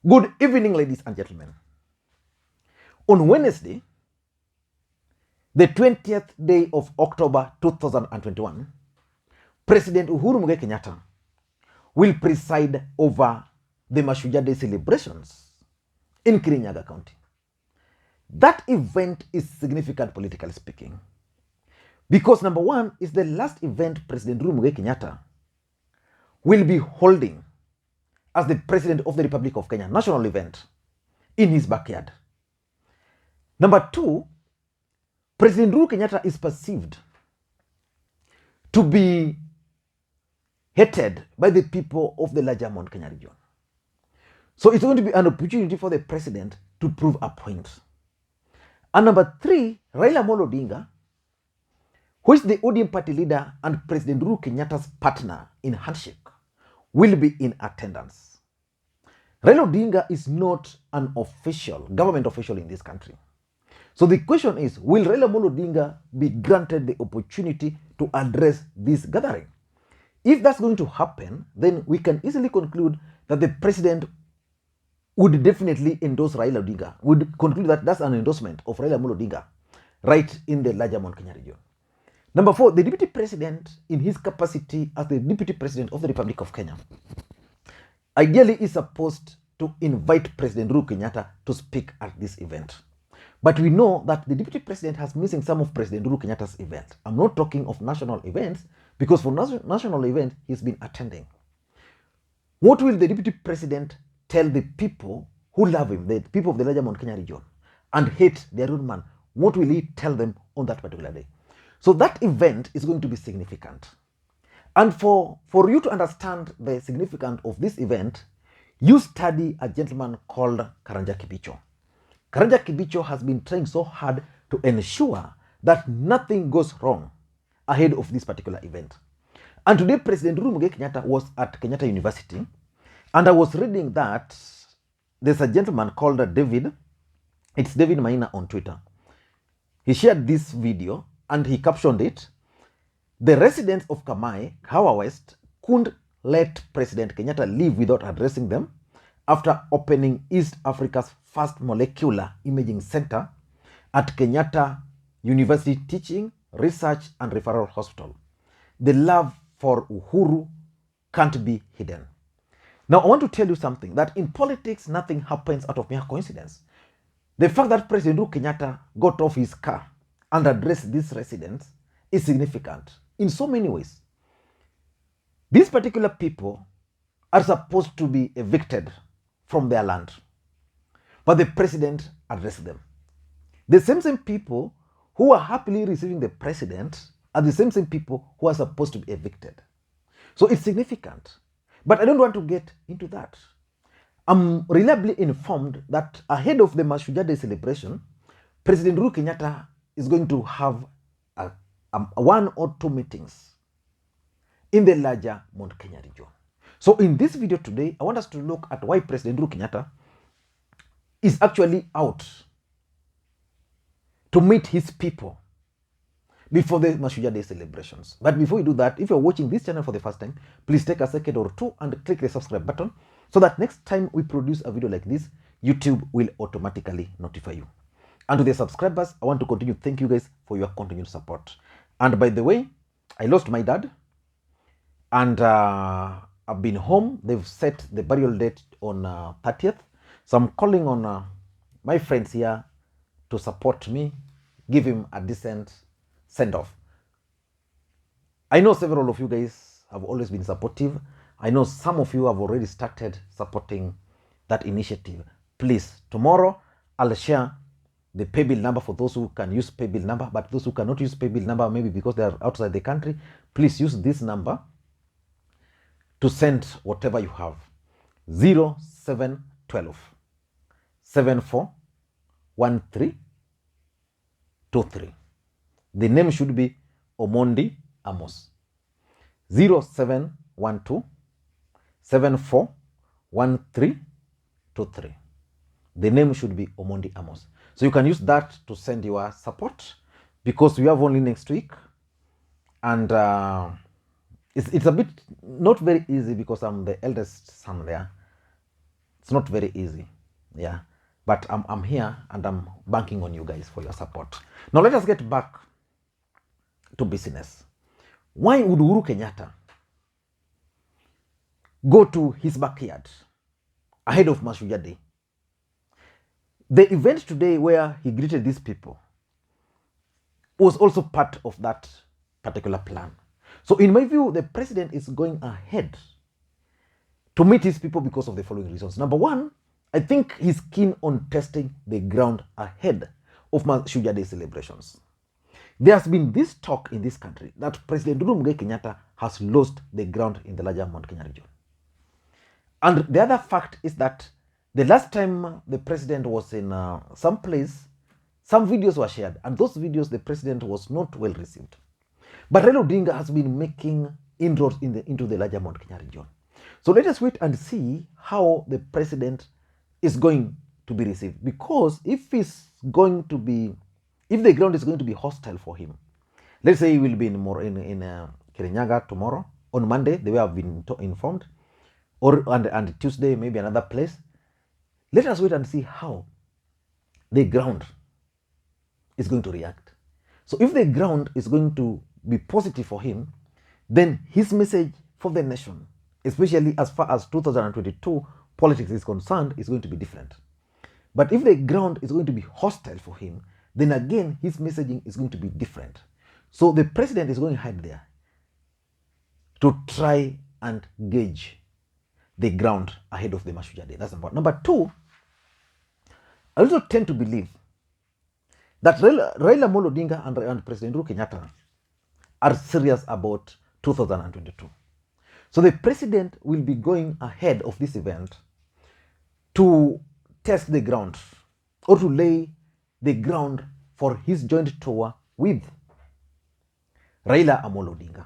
Good evening, ladies and gentlemen. On Wednesday, the 20th day of October 2021, President Uhuru Kenyatta will preside over the Mashujaa Day celebrations in Kirinyaga County. That event is significant politically speaking because number one is the last event President Uhuru Kenyatta will be holding as the President of the Republic of Kenya, national event in his backyard. Number two, President Uhuru Kenyatta is perceived to be hated by the people of the larger Mount Kenya region. So it's going to be an opportunity for the president to prove a point. And number three, Raila Odinga, who is the ODM party leader and President Uhuru Kenyatta's partner in handshake, will be in attendance. Raila Odinga is not an official, government official in this country. So the question is, will Raila Odinga be granted the opportunity to address this gathering? If that's going to happen, then we can easily conclude that the president would definitely endorse Raila Odinga, would conclude that that's an endorsement of Raila Odinga right in the larger Mount Kenya region. Number four, the deputy president, in his capacity as the deputy president of the Republic of Kenya, ideally is supposed to invite President Uhuru Kenyatta to speak at this event. But we know that the deputy president has missing some of President Uhuru Kenyatta's events. I'm not talking of national events because for national events, he's been attending. What will the deputy president tell the people who love him, the people of the larger Mount Kenya region, and hate their own man? What will he tell them on that particular day? So that event is going to be significant. And for you to understand the significance of this event, you study a gentleman called Karanja Kibicho. Karanja Kibicho has been trying so hard to ensure that nothing goes wrong ahead of this particular event. And today, President Uhuru Kenyatta was at Kenyatta University, and I was reading that there's a gentleman called David. It's David Maina on Twitter. He shared this video and he captioned it. The residents of Kamai, Kawa West, couldn't let President Kenyatta leave without addressing them after opening East Africa's first molecular imaging center at Kenyatta University Teaching, Research and Referral Hospital. The love for Uhuru can't be hidden. Now, I want to tell you something, that in politics, nothing happens out of mere coincidence. The fact that President Uhuru Kenyatta got off his car and addressed these residents is significant in so many ways. These particular people are supposed to be evicted from their land, but the president addressed them. The same people who are happily receiving the president are the same people who are supposed to be evicted. So it's significant, but I don't want to get into that. I'm reliably informed that ahead of the Mashujaa Day celebration, President Uhuru Kenyatta is going to have one or two meetings in the larger Mount Kenya region. So in this video today, I want us to look at why President Uhuru Kenyatta is actually out to meet his people before the Mashujaa Day celebrations. But before we do that, if you're watching this channel for the first time, please take a second or two and click the subscribe button so that next time we produce a video like this, YouTube will automatically notify you. And to the subscribers, I want to continue to thank you guys for your continued support. And by the way, I lost my dad and I've been home. They've set the burial date on 30th. So I'm calling on my friends here to support me, give him a decent send-off. I know several of you guys have always been supportive. I know some of you have already started supporting that initiative. Please, tomorrow I'll share the pay bill number for those who can use pay bill number, but those who cannot use pay bill number, maybe because they are outside the country, please use this number to send whatever you have. 0712 741323. The name should be Omondi Amos. 0712 741323. The name should be Omondi Amos. So you can use that to send your support because we have only next week. And it's a bit not very easy because I'm the eldest son there. It's not very easy. Yeah. But I'm here and I'm banking on you guys for your support. Now let us get back to business. Why would Uhuru Kenyatta go to his backyard ahead of Mashujaa Day? The event today where he greeted these people was also part of that particular plan. So in my view, the president is going ahead to meet his people because of the following reasons. Number one, I think he's keen on testing the ground ahead of Mashujaa Day celebrations. There has been this talk in this country that President Uhuru Kenyatta has lost the ground in the larger Mount Kenya region. And the other fact is that the last time the president was in some place, some videos were shared, and those videos the president was not well received. But Raila Odinga has been making inroads into the larger Mount Kenya region. So let us wait and see how the president is going to be received. Because if the ground is going to be hostile for him, let's say he will be in Kirinyaga tomorrow, on Monday, the way I've been informed, or and Tuesday, maybe another place. Let us wait and see how the ground is going to react. So if the ground is going to be positive for him, then his message for the nation, especially as far as 2022 politics is concerned, is going to be different. But if the ground is going to be hostile for him, then again his messaging is going to be different. So the president is going to hide there to try and gauge the ground ahead of the Mashujaa Day. That's number one. Number two, I also tend to believe that Raila Odinga and President Uhuru Kenyatta are serious about 2022. So the president will be going ahead of this event to test the ground or to lay the ground for his joint tour with Raila Odinga.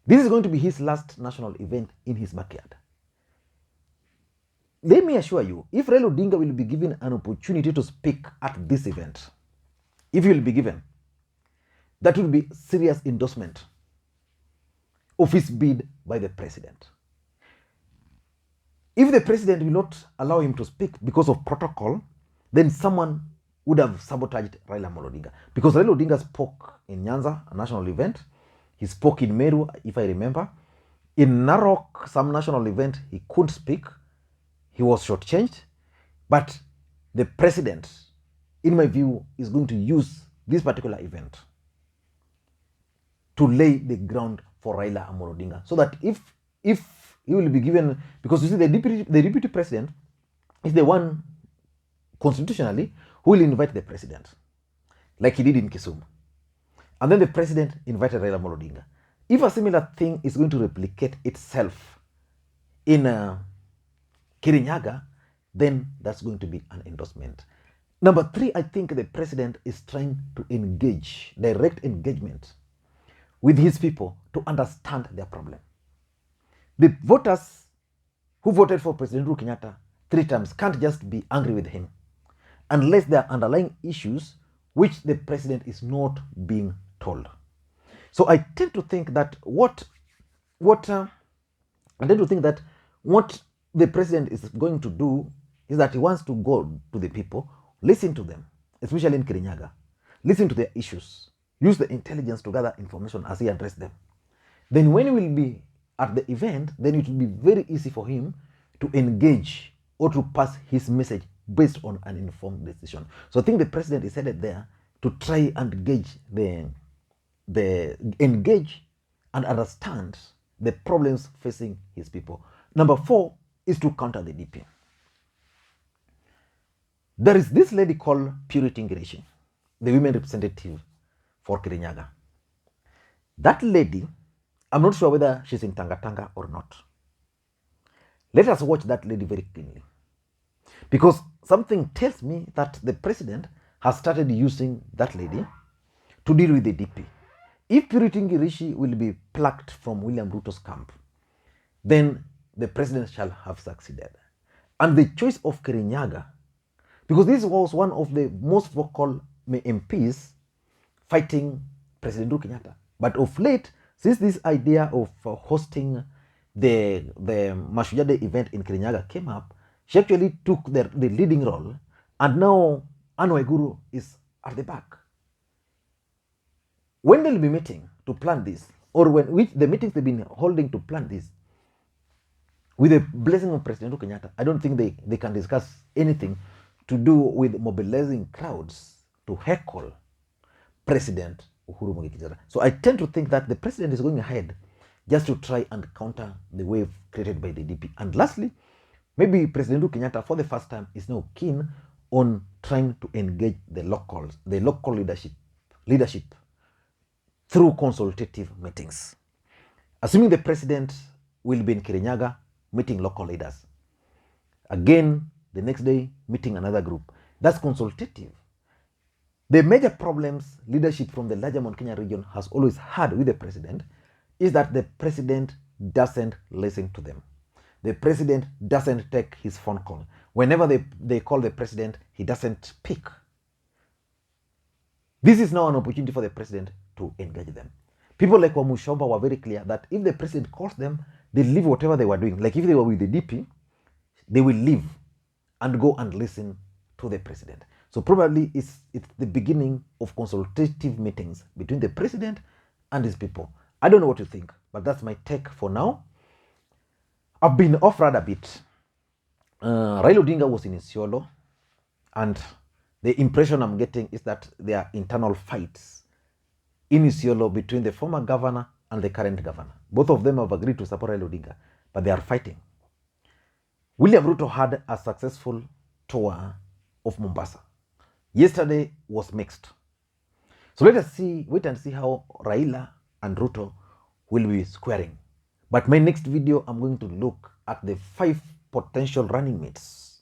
This is going to be his last national event in his backyard. Let me assure you, if Raila Odinga will be given an opportunity to speak at this event, if he will be given, that will be serious endorsement of his bid by the president. If the president will not allow him to speak because of protocol, then someone would have sabotaged Raila Odinga. Because Raila Odinga spoke in Nyanza, a national event. He spoke in Meru, if I remember. In Narok, some national event, he couldn't speak. He was shortchanged. But the president, in my view, is going to use this particular event to lay the ground for Raila Odinga. So that if he will be given, because you see the deputy president is the one constitutionally who will invite the president, like he did in Kisumu. And then the president invited Raila Odinga. If a similar thing is going to replicate itself in Kirinyaga, then that's going to be an endorsement. Number three, I think the president is trying to engage, direct engagement with his people to understand their problem. The voters who voted for President Uhuru Kenyatta 3 times can't just be angry with him unless there are underlying issues which the president is not being told. So I tend to think that what the president is going to do is that he wants to go to the people, listen to them, especially in Kirinyaga, listen to their issues, use the intelligence to gather information as he addresses them. Then when he will be at the event, then it will be very easy for him to engage or to pass his message based on an informed decision. So I think the president is headed there to try and engage and understand the problems facing his people. Number 4 is to counter the DP. There is this lady called Purity Ngirishi, the women representative for Kirinyaga. That lady, I'm not sure whether she's in Tanga or not. Let us watch that lady very keenly. Because something tells me that the president has started using that lady to deal with the DP. If Purity Ngirishi will be plucked from William Ruto's camp, then the president shall have succeeded. And the choice of Kirinyaga, because this was one of the most vocal MPs fighting President Uhuru Kenyatta. But of late, since this idea of hosting the Mashujaa Day event in Kirinyaga came up, She actually took the leading role, and now Anne Waiguru is at the back. When they'll be meeting to plan this, or which the meetings they've been holding to plan this, with the blessing of President Uhuru Kenyatta, I don't think they can discuss anything to do with mobilizing crowds to heckle President Uhuru Kenyatta. So I tend to think that the president is going ahead just to try and counter the wave created by the DP. And lastly, maybe President Uhuru Kenyatta, for the first time, is now keen on trying to engage the local leadership through consultative meetings. Assuming the president will be in Kirinyaga meeting local leaders. Again, the next day, meeting another group. That's consultative. The major problems leadership from the larger Mount Kenya region has always had with the president is that the president doesn't listen to them. The president doesn't take his phone call. Whenever they call the president, he doesn't pick. This is now an opportunity for the president to engage them. People like Mashujaa were very clear that if the president calls them, they leave whatever they were doing. Like if they were with the DP, they will leave and go and listen to the president. So probably it's the beginning of consultative meetings between the president and his people. I don't know what you think, but that's my take for now. I've been off road a bit. Raila Odinga was in Isiolo, and the impression I'm getting is that there are internal fights in Isiolo between the former governor and the current governor. Both of them have agreed to support Raila Odinga, but they are fighting. William Ruto had a successful tour of Mombasa. Yesterday was mixed. So let us wait and see how Raila and Ruto will be squaring. But my next video, I'm going to look at the 5 potential running mates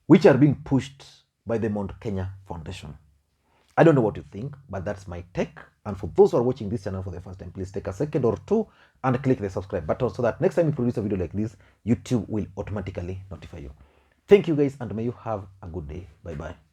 which are being pushed by the Mount Kenya Foundation. I don't know what you think, but that's my take. And for those who are watching this channel for the first time, please take a second or two and click the subscribe button so that next time we produce a video like this, YouTube will automatically notify you. Thank you guys, and may you have a good day. Bye-bye.